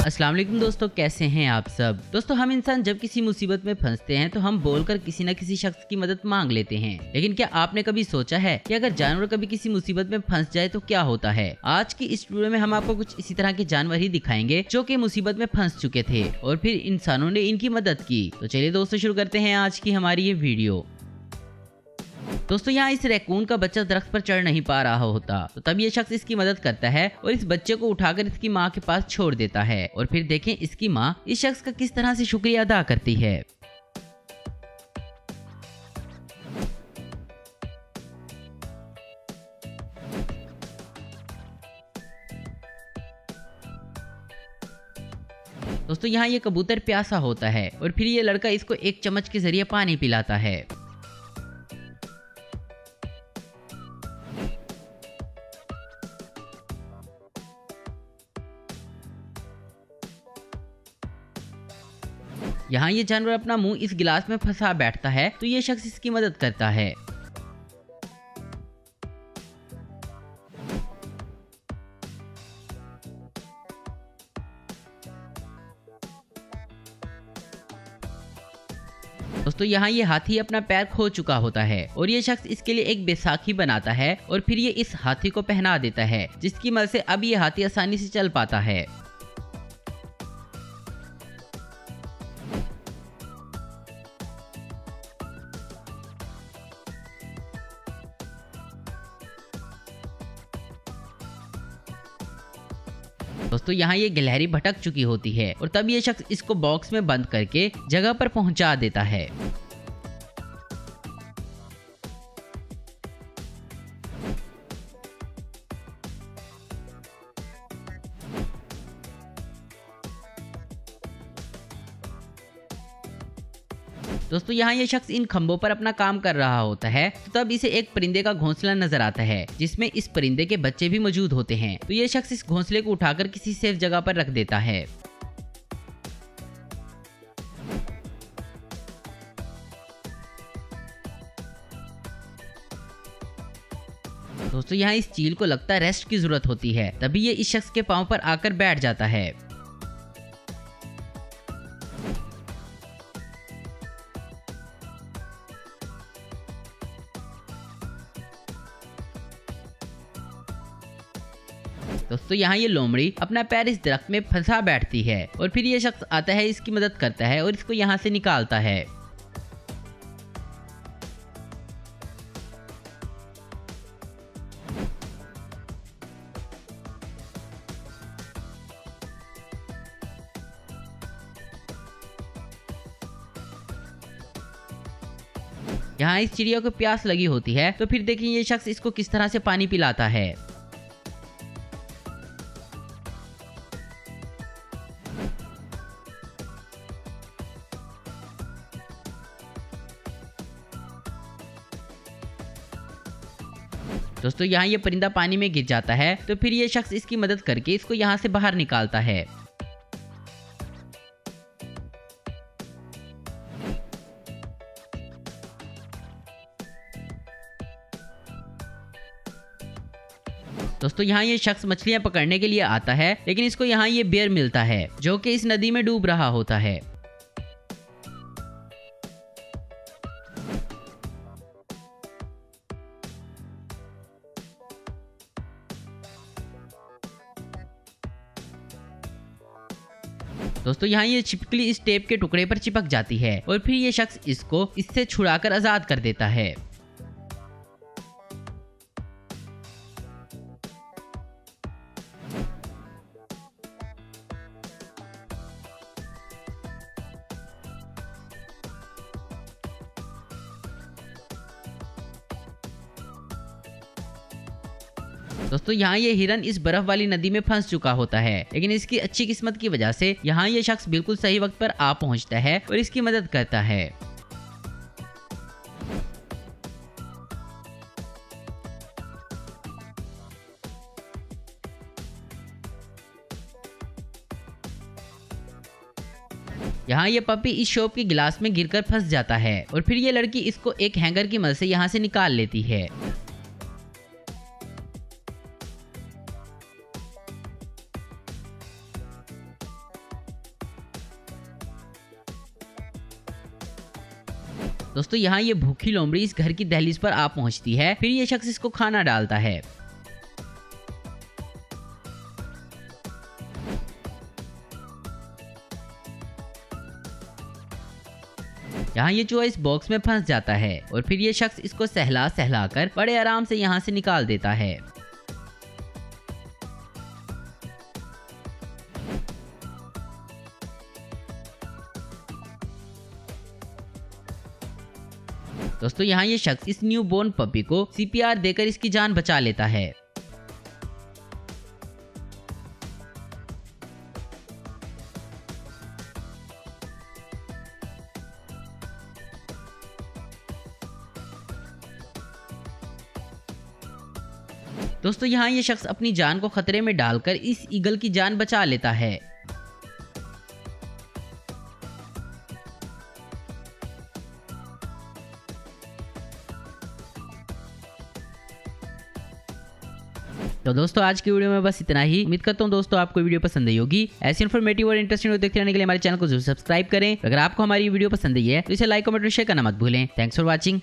अस्सलाम वालेकुम दोस्तों, कैसे हैं आप सब। दोस्तों, हम इंसान जब किसी मुसीबत में फंसते हैं तो हम बोलकर किसी न किसी शख्स की मदद मांग लेते हैं। लेकिन क्या आपने कभी सोचा है कि अगर जानवर कभी किसी मुसीबत में फंस जाए तो क्या होता है। आज की इस वीडियो में हम आपको कुछ इसी तरह के जानवर ही दिखाएंगे जो कि मुसीबत में फंस चुके थे और फिर इंसानों ने इनकी मदद की। तो चलिए दोस्तों, शुरू करते हैं आज की हमारी ये वीडियो। दोस्तों, यहाँ इस रैकून का बच्चा दरख्त पर चढ़ नहीं पा रहा होता तो तब ये शख्स इसकी मदद करता है और इस बच्चे को उठाकर इसकी माँ के पास छोड़ देता है। और फिर देखें इसकी माँ इस शख्स का किस तरह से शुक्रिया अदा करती है। दोस्तों, यहाँ ये कबूतर प्यासा होता है और फिर ये लड़का इसको एक चम्मच के जरिए पानी पिलाता है। यहाँ ये जानवर अपना मुंह इस गिलास में फंसा बैठता है तो ये शख्स इसकी मदद करता है। दोस्तों, यहाँ ये हाथी अपना पैर खो चुका होता है और ये शख्स इसके लिए एक बैसाखी बनाता है और फिर ये इस हाथी को पहना देता है, जिसकी मदद से अब ये हाथी आसानी से चल पाता है। दोस्तों, यहाँ ये गिलहरी भटक चुकी होती है और तब ये शख्स इसको बॉक्स में बंद करके जगह पर पहुंचा देता है। दोस्तों, यहाँ ये शख्स इन खंभों पर अपना काम कर रहा होता है तो तब इसे एक परिंदे का घोंसला नजर आता है जिसमें इस परिंदे के बच्चे भी मौजूद होते हैं। तो ये शख्स इस घोंसले को उठाकर किसी सेफ जगह पर रख देता है। दोस्तों, यहाँ इस चील को लगता है रेस्ट की जरूरत होती है, तभी ये इस शख्स के पांव पर आकर बैठ जाता है। दोस्तों, यहाँ ये लोमड़ी अपना पैर इस दरख्त में फंसा बैठती है और फिर ये शख्स आता है, इसकी मदद करता है और इसको यहाँ से निकालता है। यहाँ इस चिड़िया को प्यास लगी होती है तो फिर देखिए ये शख्स इसको किस तरह से पानी पिलाता है। दोस्तों, यहाँ ये परिंदा पानी में गिर जाता है तो फिर ये शख्स इसकी मदद करके इसको यहाँ से बाहर निकालता है। दोस्तों, यहाँ ये शख्स मछलियां पकड़ने के लिए आता है लेकिन इसको यहाँ ये बेर मिलता है जो कि इस नदी में डूब रहा होता है। दोस्तों, यहाँ ये छिपकली इस टेप के टुकड़े पर चिपक जाती है और फिर ये शख्स इसको इससे छुड़ाकर आजाद कर देता है। दोस्तों, यहाँ ये हिरन इस बर्फ वाली नदी में फंस चुका होता है लेकिन इसकी अच्छी किस्मत की वजह से यहाँ ये शख्स बिल्कुल सही वक्त पर आ पहुँचता है और इसकी मदद करता है। यहाँ ये पपी इस शॉप के गिलास में गिरकर फंस जाता है और फिर ये लड़की इसको एक हैंगर की मदद से यहाँ से निकाल लेती है। दोस्तों यहाँ ये भूखी लोमड़ी इस घर की दहलीज पर आ पहुंचती है। फिर ये शख्स इसको खाना डालता है। यहाँ ये चूहा इस बॉक्स में फंस जाता है और फिर ये शख्स इसको सहला सहला कर बड़े आराम से यहाँ से निकाल देता है। दोस्तों यहाँ ये शख्स इस न्यू बोर्न पपी को CPR देकर इसकी जान बचा लेता है। दोस्तों यहाँ ये शख्स अपनी जान को खतरे में डालकर इस ईगल की जान बचा लेता है। तो दोस्तों आज की वीडियो में बस इतना ही। उम्मीद करता हूँ दोस्तों आपको वीडियो पसंद आई होगी। ऐसी इन्फॉर्मेटिव और इंटरेस्टिंग वीडियो देखते रहने के लिए हमारे चैनल को जरूर सब्सक्राइब करें। अगर आपको हमारी वीडियो पसंद आई है तो इसे लाइक कमेंट और शेयर करना मत भूलें। Thanks for watching.